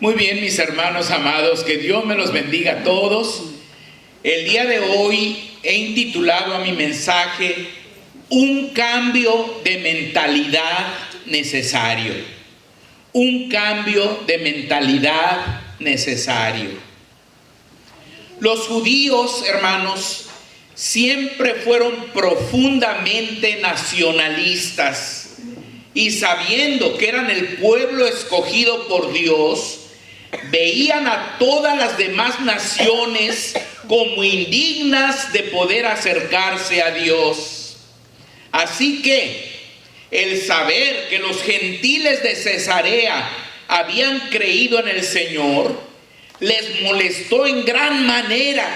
Muy bien, mis hermanos amados, que Dios me los bendiga a todos. El día de hoy he intitulado a mi mensaje Un cambio de mentalidad necesario. Un cambio de mentalidad necesario. Los judíos, hermanos, siempre fueron profundamente nacionalistas y sabiendo que eran el pueblo escogido por Dios, veían a todas las demás naciones como indignas de poder acercarse a Dios. Así que el saber que los gentiles de Cesarea habían creído en el Señor les molestó en gran manera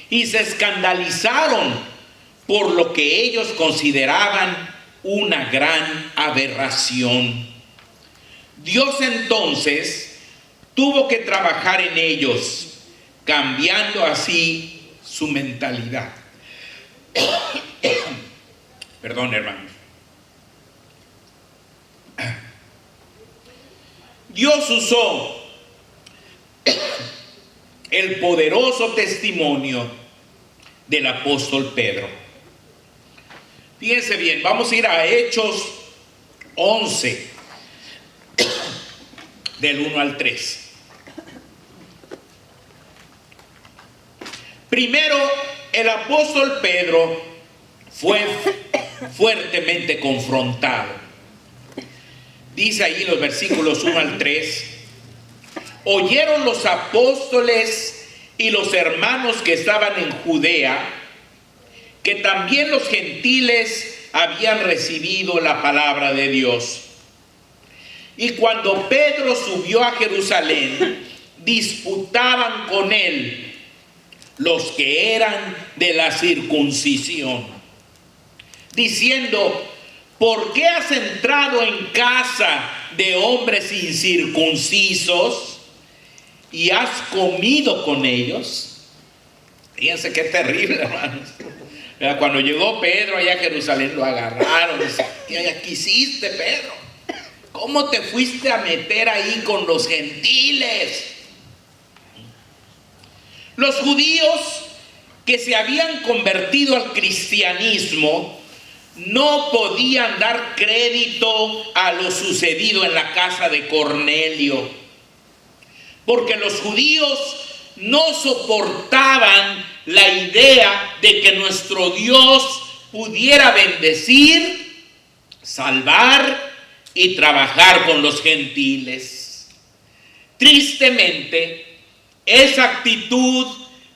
y se escandalizaron por lo que ellos consideraban una gran aberración. Dios entonces tuvo que trabajar en ellos, cambiando así su mentalidad. Perdón, hermanos. Dios usó el poderoso testimonio del apóstol Pedro. Fíjense bien, vamos a ir a Hechos 11, del 1 al 3. Primero, el apóstol Pedro fue fuertemente confrontado. Dice ahí los versículos 1 al 3. Oyeron los apóstoles y los hermanos que estaban en Judea que también los gentiles habían recibido la palabra de Dios. Y cuando Pedro subió a Jerusalén, disputaban con él los que eran de la circuncisión, diciendo: ¿por qué has entrado en casa de hombres incircuncisos y has comido con ellos? Fíjense qué terrible, hermanos. Cuando llegó Pedro allá a Jerusalén, lo agarraron. ¿Qué hiciste, Pedro? ¿Cómo te fuiste a meter ahí con los gentiles? Los judíos que se habían convertido al cristianismo no podían dar crédito a lo sucedido en la casa de Cornelio, porque los judíos no soportaban la idea de que nuestro Dios pudiera bendecir, salvar y trabajar con los gentiles. Tristemente, esa actitud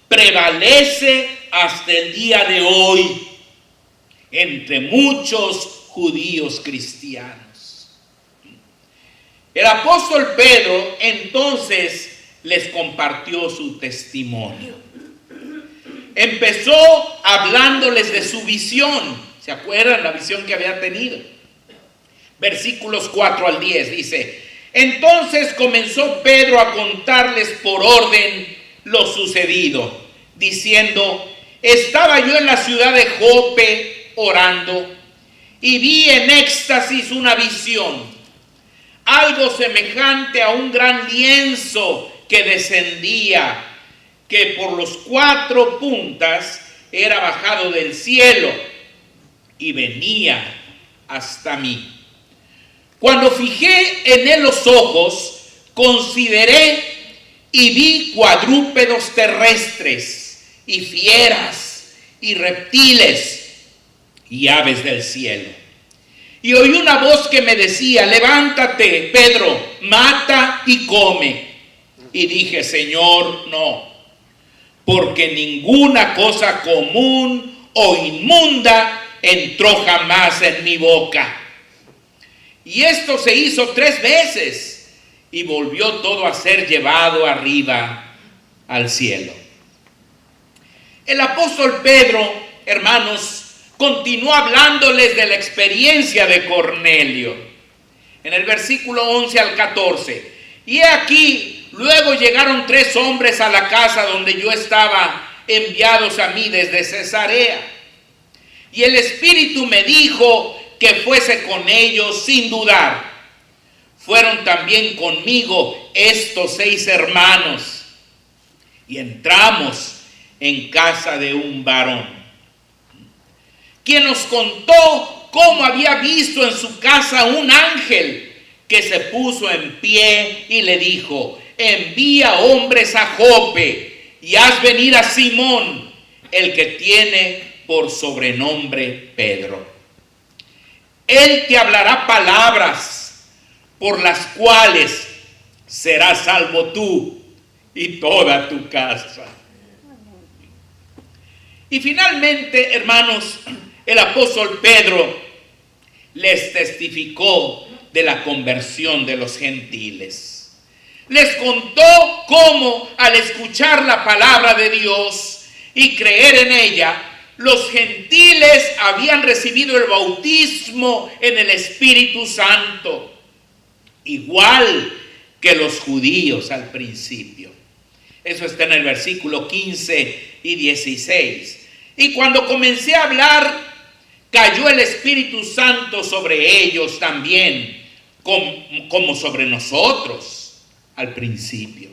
prevalece hasta el día de hoy entre muchos judíos cristianos. El apóstol Pedro entonces les compartió su testimonio. Empezó hablándoles de su visión. ¿Se acuerdan la visión que había tenido? Versículos 4 al 10 dice: entonces comenzó Pedro a contarles por orden lo sucedido, diciendo: estaba yo en la ciudad de Jope orando y vi en éxtasis una visión, algo semejante a un gran lienzo que descendía, que por los 4 puntas era bajado del cielo y venía hasta mí. Cuando fijé en él los ojos, consideré y vi cuadrúpedos terrestres y fieras y reptiles y aves del cielo. Y oí una voz que me decía: levántate, Pedro, mata y come. Y dije: Señor, no, porque ninguna cosa común o inmunda entró jamás en mi boca. Y esto se hizo 3 veces y volvió todo a ser llevado arriba al cielo. El apóstol Pedro, hermanos, continuó hablándoles de la experiencia de Cornelio. En el versículo 11 al 14. Y he aquí, luego llegaron 3 hombres a la casa donde yo estaba, enviados a mí desde Cesarea. Y el Espíritu me dijo que fuese con ellos sin dudar. fueron también conmigo estos 6 hermanos, y entramos en casa de un varón, quien nos contó cómo había visto en su casa un ángel que se puso en pie y le dijo: envía hombres a Jope y haz venir a Simón, el que tiene por sobrenombre Pedro. Él te hablará palabras por las cuales serás salvo tú y toda tu casa. Y finalmente, hermanos, el apóstol Pedro les testificó de la conversión de los gentiles. Les contó cómo, al escuchar la palabra de Dios y creer en ella, los gentiles habían recibido el bautismo en el Espíritu Santo, igual que los judíos al principio. Eso está en el versículo 15 y 16. Y cuando comencé a hablar, cayó el Espíritu Santo sobre ellos también, como sobre nosotros al principio.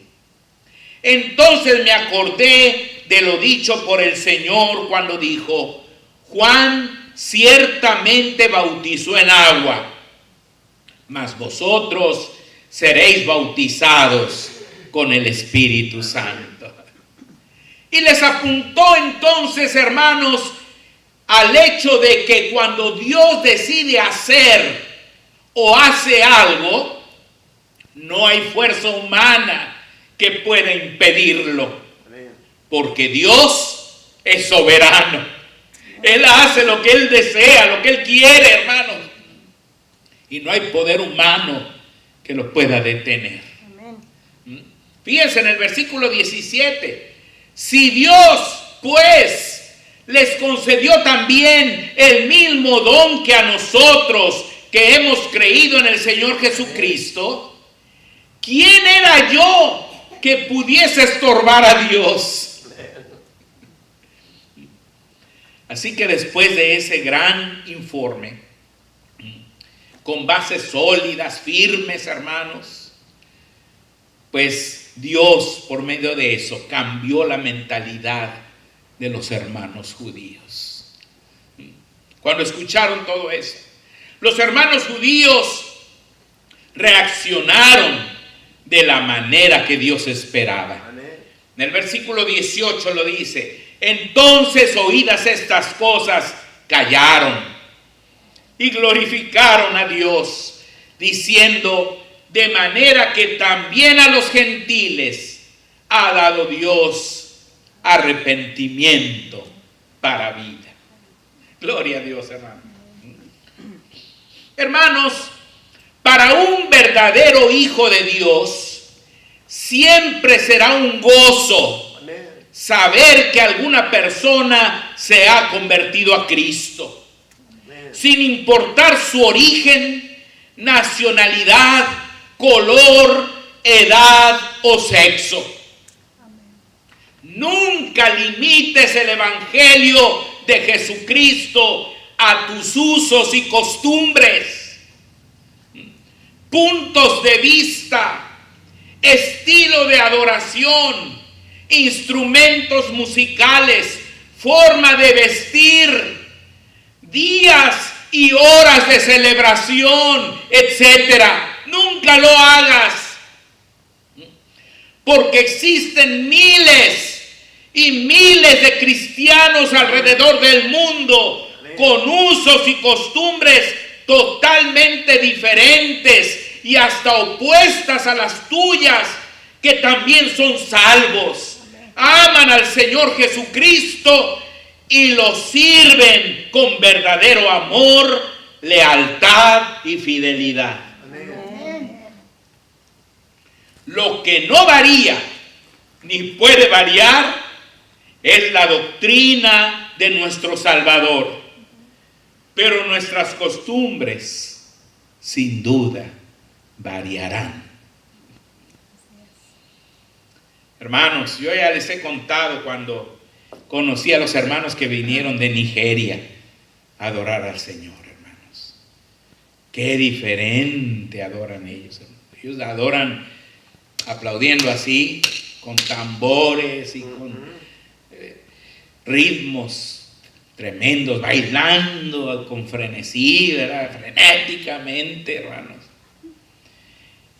Entonces me acordé de lo dicho por el Señor cuando dijo: Juan ciertamente bautizó en agua, mas vosotros seréis bautizados con el Espíritu Santo. Y les apuntó entonces, hermanos, al hecho de que cuando Dios decide hacer o hace algo, no hay fuerza humana que pueda impedirlo, porque Dios es soberano. Él hace lo que Él desea, lo que Él quiere, hermanos, y no hay poder humano que lo pueda detener. Fíjense en el versículo 17: si Dios pues les concedió también el mismo don que a nosotros que hemos creído en el Señor Jesucristo, ¿quién era yo que pudiese estorbar a Dios? Así que después de ese gran informe, con bases sólidas, firmes, hermanos, pues Dios, por medio de eso, cambió la mentalidad de los hermanos judíos. Cuando escucharon todo eso, los hermanos judíos reaccionaron de la manera que Dios esperaba. En el versículo 18 lo dice: entonces, oídas estas cosas, callaron y glorificaron a Dios, diciendo: de manera que también a los gentiles ha dado Dios arrepentimiento para vida. Gloria a Dios, hermano. Hermanos, para un verdadero hijo de Dios, siempre será un gozo saber que alguna persona se ha convertido a Cristo, sin importar su origen, nacionalidad, color, edad o sexo. Nunca limites el evangelio de Jesucristo a tus usos y costumbres, puntos de vista, estilo de adoración, instrumentos musicales, forma de vestir, días y horas de celebración, etcétera. Nunca lo hagas, porque existen miles y miles de cristianos alrededor del mundo con usos y costumbres totalmente diferentes y hasta opuestas a las tuyas, que también son salvos, aman al Señor Jesucristo y lo sirven con verdadero amor, lealtad y fidelidad. Lo que no varía ni puede variar es la doctrina de nuestro Salvador, pero nuestras costumbres sin duda variarán. Hermanos, yo ya les he contado cuando conocí a los hermanos que vinieron de Nigeria a adorar al Señor, hermanos. Qué diferente adoran ellos. Ellos adoran aplaudiendo así, con tambores y con ritmos tremendos, bailando con frenesí, ¿verdad? Frenéticamente, hermanos.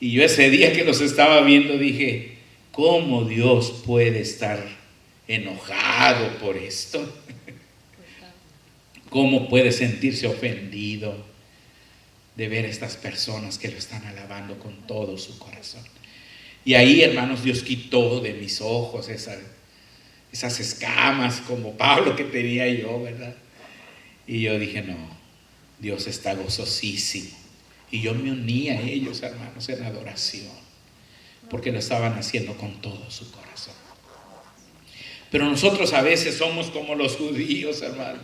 Y yo ese día que los estaba viendo dije, ¿cómo Dios puede estar enojado por esto? ¿Cómo puede sentirse ofendido de ver a estas personas que lo están alabando con todo su corazón? Y ahí, hermanos, Dios quitó de mis ojos esas escamas como Pablo que tenía yo, ¿verdad? Y yo dije, no, Dios está gozosísimo. Y yo me uní a ellos, hermanos, en adoración, porque lo estaban haciendo con todo su corazón. Pero nosotros a veces somos como los judíos, hermanos,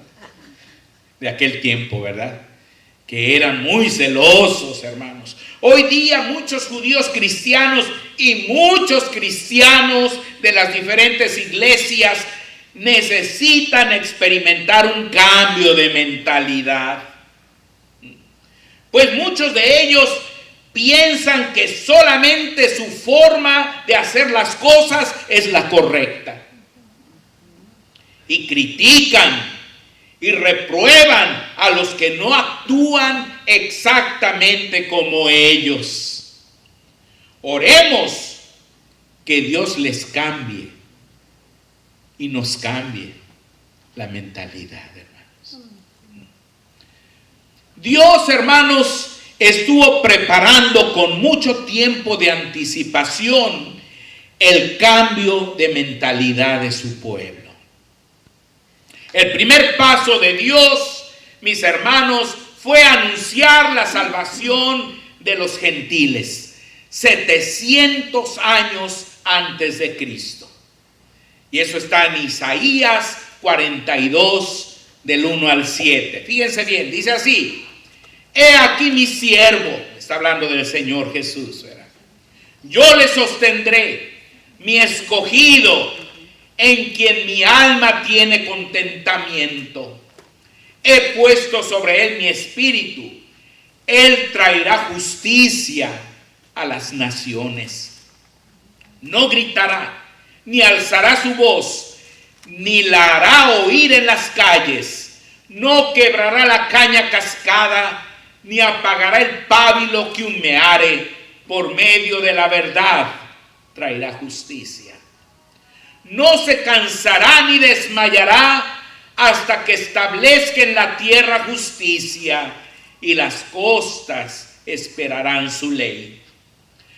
de aquel tiempo, ¿verdad? Que eran muy celosos, hermanos. Hoy día muchos judíos cristianos y muchos cristianos de las diferentes iglesias necesitan experimentar un cambio de mentalidad. Pues muchos de ellos piensan que solamente su forma de hacer las cosas es la correcta. Y critican y reprueban a los que no actúan exactamente como ellos. Oremos que Dios les cambie y nos cambie la mentalidad, hermanos. Dios, hermanos, estuvo preparando con mucho tiempo de anticipación el cambio de mentalidad de su pueblo. El primer paso de Dios, mis hermanos, fue anunciar la salvación de los gentiles 700 años antes de Cristo. Y eso está en Isaías 42, del 1 al 7. Fíjense bien, dice así: he aquí mi siervo, está hablando del Señor Jesús, ¿verdad? Yo le sostendré, mi escogido, en quien mi alma tiene contentamiento. He puesto sobre él mi espíritu. Él traerá justicia a las naciones. No gritará, ni alzará su voz, ni la hará oír en las calles. No quebrará la caña cascada, ni apagará el pábilo que humeare. Por medio de la verdad traerá justicia. No se cansará ni desmayará hasta que establezca en la tierra justicia, y las costas esperarán su ley.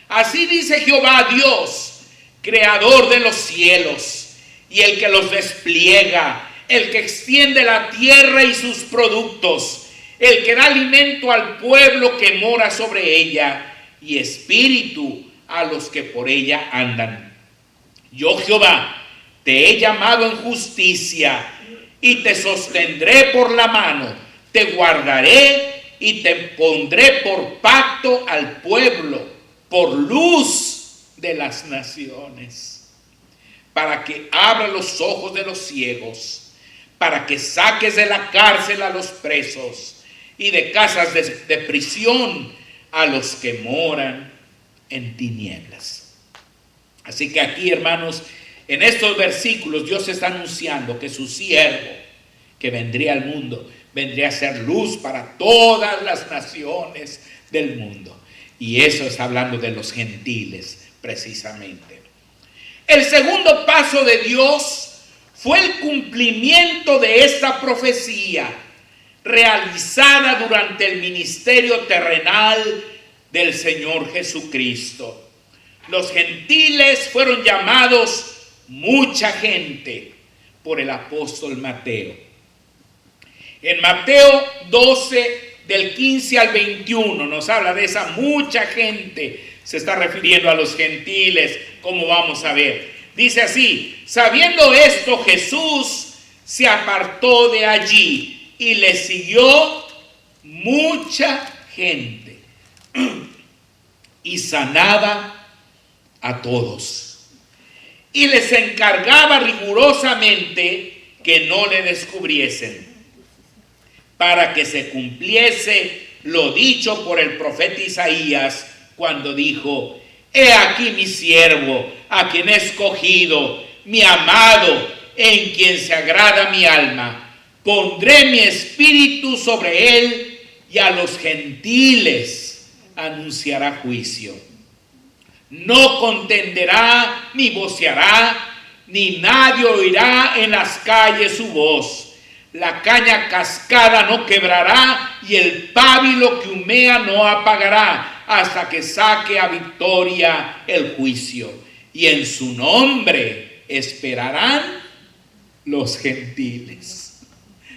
Así dice Jehová Dios, creador de los cielos, y el que los despliega, el que extiende la tierra y sus productos, el que da alimento al pueblo que mora sobre ella, y espíritu a los que por ella andan. Yo, Jehová, te he llamado en justicia y te sostendré por la mano, te guardaré y te pondré por pacto al pueblo, por luz de las naciones, para que abra los ojos de los ciegos, para que saques de la cárcel a los presos y de casas de prisión a los que moran en tinieblas. Así que aquí, hermanos, en estos versículos Dios está anunciando que su siervo que vendría al mundo, vendría a ser luz para todas las naciones del mundo. Y eso está hablando de los gentiles precisamente. El segundo paso de Dios fue el cumplimiento de esta profecía realizada durante el ministerio terrenal del Señor Jesucristo. Los gentiles fueron llamados mucha gente por el apóstol Mateo. En Mateo 12, del 15 al 21, nos habla de esa mucha gente. Se está refiriendo a los gentiles, como vamos a ver. Dice así: sabiendo esto, Jesús se apartó de allí y le siguió mucha gente y sanaba a todos. Y les encargaba rigurosamente que no le descubriesen, para que se cumpliese lo dicho por el profeta Isaías cuando dijo: he aquí mi siervo, a quien he escogido, mi amado, en quien se agrada mi alma. Pondré mi espíritu sobre él y a los gentiles anunciará juicio. No contenderá ni voceará, ni nadie oirá en las calles su voz. La caña cascada no quebrará y el pábilo que humea no apagará hasta que saque a victoria el juicio. Y en su nombre esperarán los gentiles.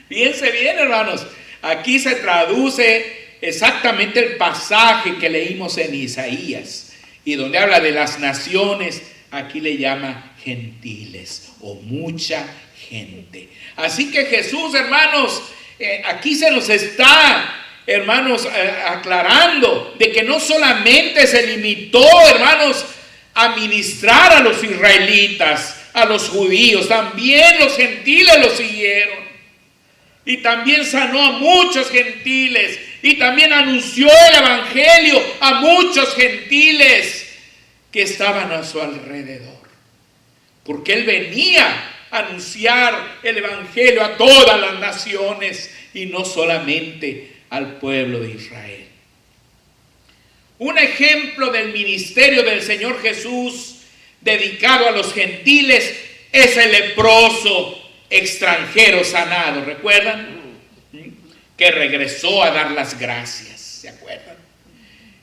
Fíjense bien, hermanos, aquí se traduce exactamente el pasaje que leímos en Isaías, y donde habla de las naciones, aquí le llama gentiles o mucha gente. Así que Jesús, hermanos, aquí se nos está, hermanos, aclarando de que no solamente se limitó, hermanos, a ministrar a los israelitas, a los judíos, también los gentiles lo siguieron. Y también sanó a muchos gentiles, y también anunció el evangelio a muchos gentiles que estaban a su alrededor. Porque él venía a anunciar el evangelio a todas las naciones y no solamente al pueblo de Israel. Un ejemplo del ministerio del Señor Jesús dedicado a los gentiles es el leproso extranjero sanado, ¿recuerdan? Que regresó a dar las gracias, ¿se acuerdan?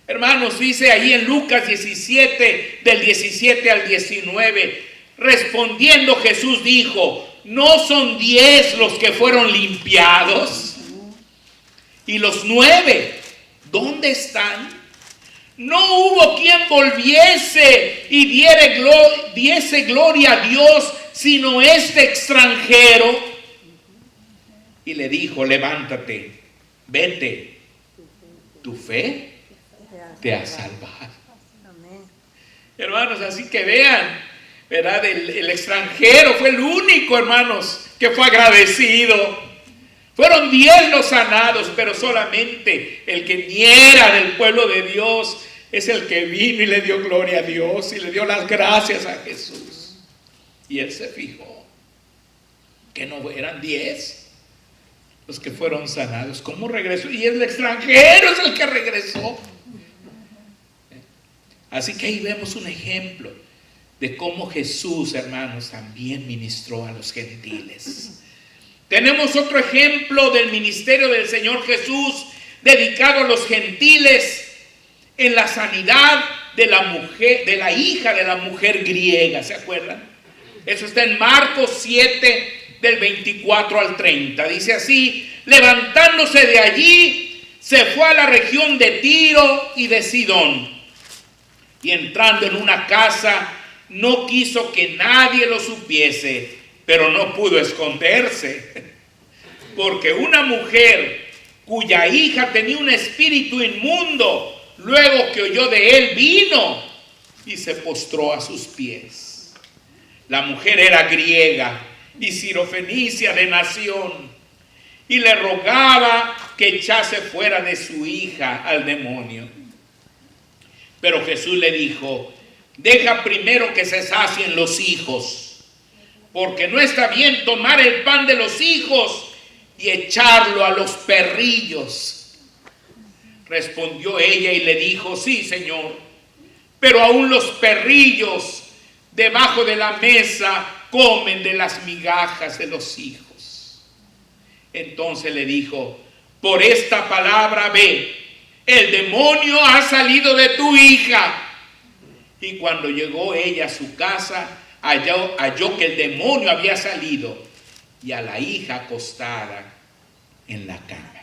Hermanos, dice ahí en Lucas 17, del 17 al 19, respondiendo Jesús dijo: ¿no son 10 los que fueron limpiados? ¿Y los 9 dónde están? No hubo quien volviese y diese gloria a Dios, sino este extranjero. Y le dijo: levántate, vete, tu fe te ha salvado. Hermanos, así que vean, ¿verdad? El extranjero fue el único, hermanos, que fue agradecido. Fueron 10 los sanados, pero solamente el que ni era del pueblo de Dios es el que vino y le dio gloria a Dios y le dio las gracias a Jesús. Y él se fijó que no eran 10 los que fueron sanados. ¿Cómo regresó? Y el extranjero es el que regresó. Así que ahí vemos un ejemplo de cómo Jesús, hermanos, también ministró a los gentiles. Tenemos otro ejemplo del ministerio del Señor Jesús dedicado a los gentiles en la sanidad de la mujer, de la hija de la mujer griega, ¿se acuerdan? Eso está en Marcos 7 del 24 al 30. Dice así: levantándose de allí, se fue a la región de Tiro y de Sidón, y entrando en una casa, no quiso que nadie lo supiese, pero no pudo esconderse, porque una mujer cuya hija tenía un espíritu inmundo, luego que oyó de él, vino y se postró a sus pies. La mujer era griega y sirofenicia de nación, y le rogaba que echase fuera de su hija al demonio. Pero Jesús le dijo: deja primero que se sacien los hijos, porque no está bien tomar el pan de los hijos y echarlo a los perrillos. Respondió ella y le dijo: sí, Señor, pero aún los perrillos debajo de la mesa comen de las migajas de los hijos. Entonces le dijo: por esta palabra ve, el demonio ha salido de tu hija. Y cuando llegó ella a su casa, halló que el demonio había salido y a la hija acostada en la cama.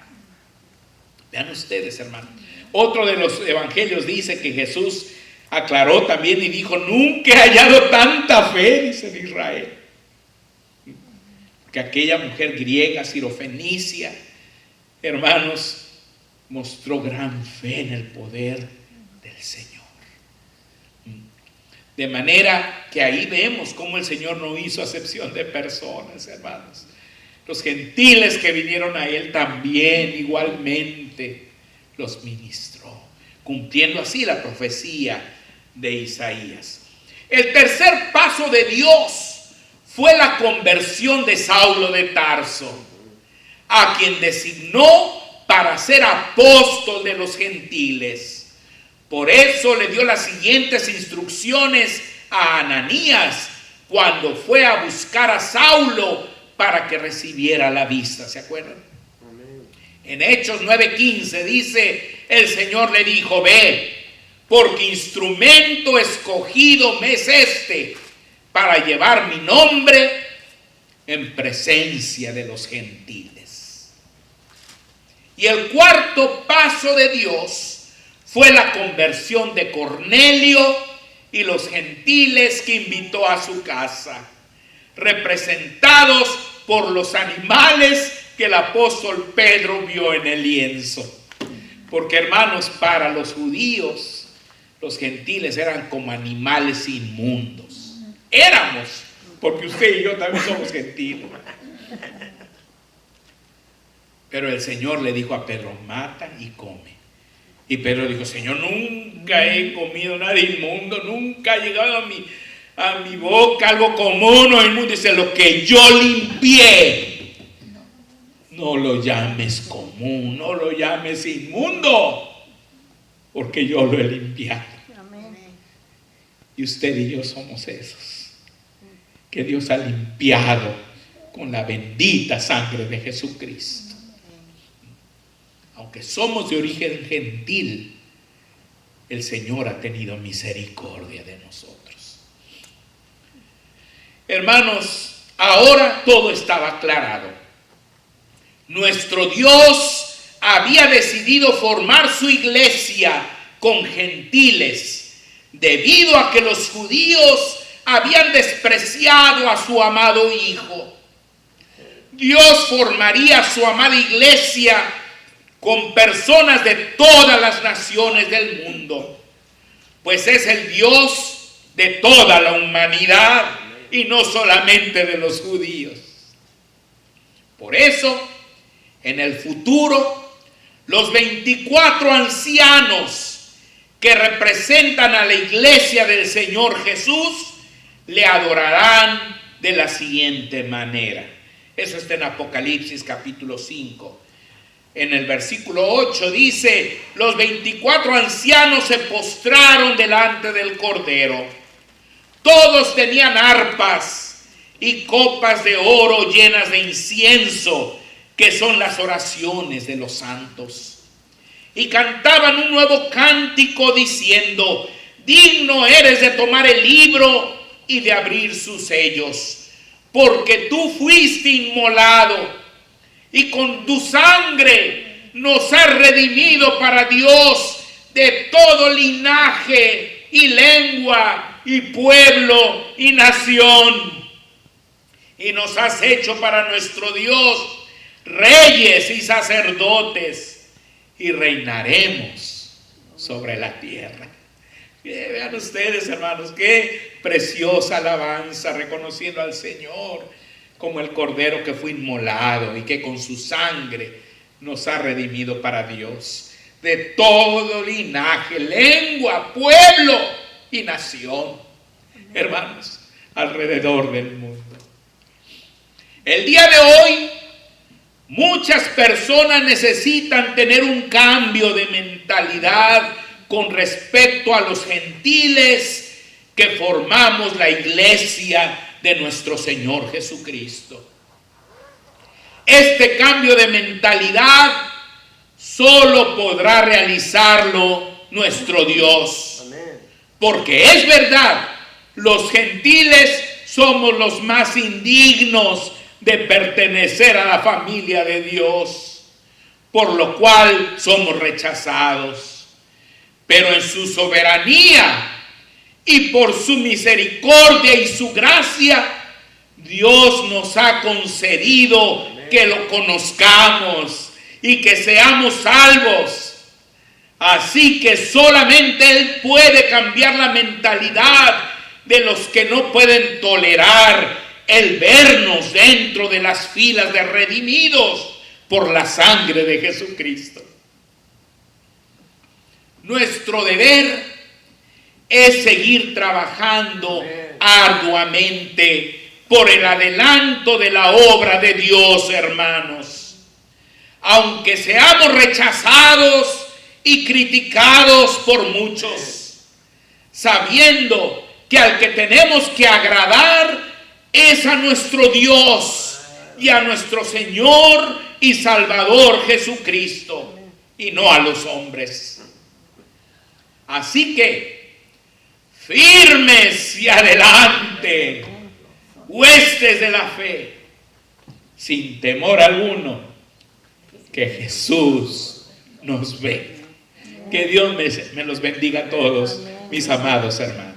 Vean ustedes, hermanos. Otro de los evangelios dice que Jesús aclaró también y dijo: nunca he hallado tanta fe, dice, en Israel. Que aquella mujer griega, sirofenicia, hermanos, mostró gran fe en el poder del Señor. De manera que ahí vemos cómo el Señor no hizo acepción de personas, hermanos. Los gentiles que vinieron a Él también igualmente los ministró, cumpliendo así la profecía de Isaías. El tercer paso de Dios fue la conversión de Saulo de Tarso, a quien designó para ser apóstol de los gentiles. Por eso le dio las siguientes instrucciones a Ananías cuando fue a buscar a Saulo para que recibiera la vista. ¿Se acuerdan? Amén. En Hechos 9:15 dice, el Señor le dijo, ve, porque instrumento escogido me es este para llevar mi nombre en presencia de los gentiles. Y el cuarto paso de Dios fue la conversión de Cornelio y los gentiles que invitó a su casa, representados por los animales que el apóstol Pedro vio en el lienzo. Porque, hermanos, para los judíos, los gentiles eran como animales inmundos. Éramos, porque usted y yo también somos gentiles. Pero el Señor le dijo a Pedro, mata y come. Y Pedro dijo, Señor, nunca he comido nada inmundo, nunca ha llegado a mi boca algo común o inmundo. Dice, lo que yo limpié, no lo llames común, no lo llames inmundo, porque yo lo he limpiado. Amén. Y usted y yo somos esos que Dios ha limpiado con la bendita sangre de Jesucristo. Aunque somos de origen gentil, el Señor ha tenido misericordia de nosotros. Hermanos, ahora todo estaba aclarado. Nuestro Dios había decidido formar su iglesia con gentiles, debido a que los judíos habían despreciado a su amado Hijo. Dios formaría su amada iglesia con personas de todas las naciones del mundo, pues es el Dios de toda la humanidad y no solamente de los judíos. Por eso, en el futuro, los 24 ancianos que representan a la iglesia del Señor Jesús le adorarán de la siguiente manera. Eso está en Apocalipsis capítulo 5. En el versículo 8 dice, los 24 ancianos se postraron delante del Cordero. Todos tenían arpas y copas de oro llenas de incienso, que son las oraciones de los santos. Y cantaban un nuevo cántico diciendo, digno eres de tomar el libro y de abrir sus sellos, porque tú fuiste inmolado y con tu sangre nos has redimido para Dios de todo linaje y lengua y pueblo y nación. Y nos has hecho para nuestro Dios reyes y sacerdotes, y reinaremos sobre la tierra. Vean ustedes, hermanos, qué preciosa alabanza, reconociendo al Señor como el Cordero que fue inmolado y que con su sangre nos ha redimido para Dios de todo linaje, lengua, pueblo y nación. Hermanos, alrededor del mundo. El día de hoy, muchas personas necesitan tener un cambio de mentalidad con respecto a los gentiles que formamos la iglesia de nuestro Señor Jesucristo. Este cambio de mentalidad solo podrá realizarlo nuestro Dios. Amén. Porque es verdad, los gentiles somos los más indignos de pertenecer a la familia de Dios, por lo cual somos rechazados. Pero en su soberanía y por su misericordia y su gracia, Dios nos ha concedido que lo conozcamos y que seamos salvos. Así que solamente Él puede cambiar la mentalidad de los que no pueden tolerar el vernos dentro de las filas de redimidos por la sangre de Jesucristo. nuestro deber es seguir trabajando arduamente por el adelanto de la obra de Dios, hermanos. Aunque seamos rechazados y criticados por muchos, sabiendo que al que tenemos que agradar es a nuestro Dios y a nuestro Señor y Salvador Jesucristo, y no a los hombres. Así que, firmes y adelante, huestes de la fe, sin temor alguno, que Jesús nos ve. Que Dios me los bendiga a todos, mis amados hermanos.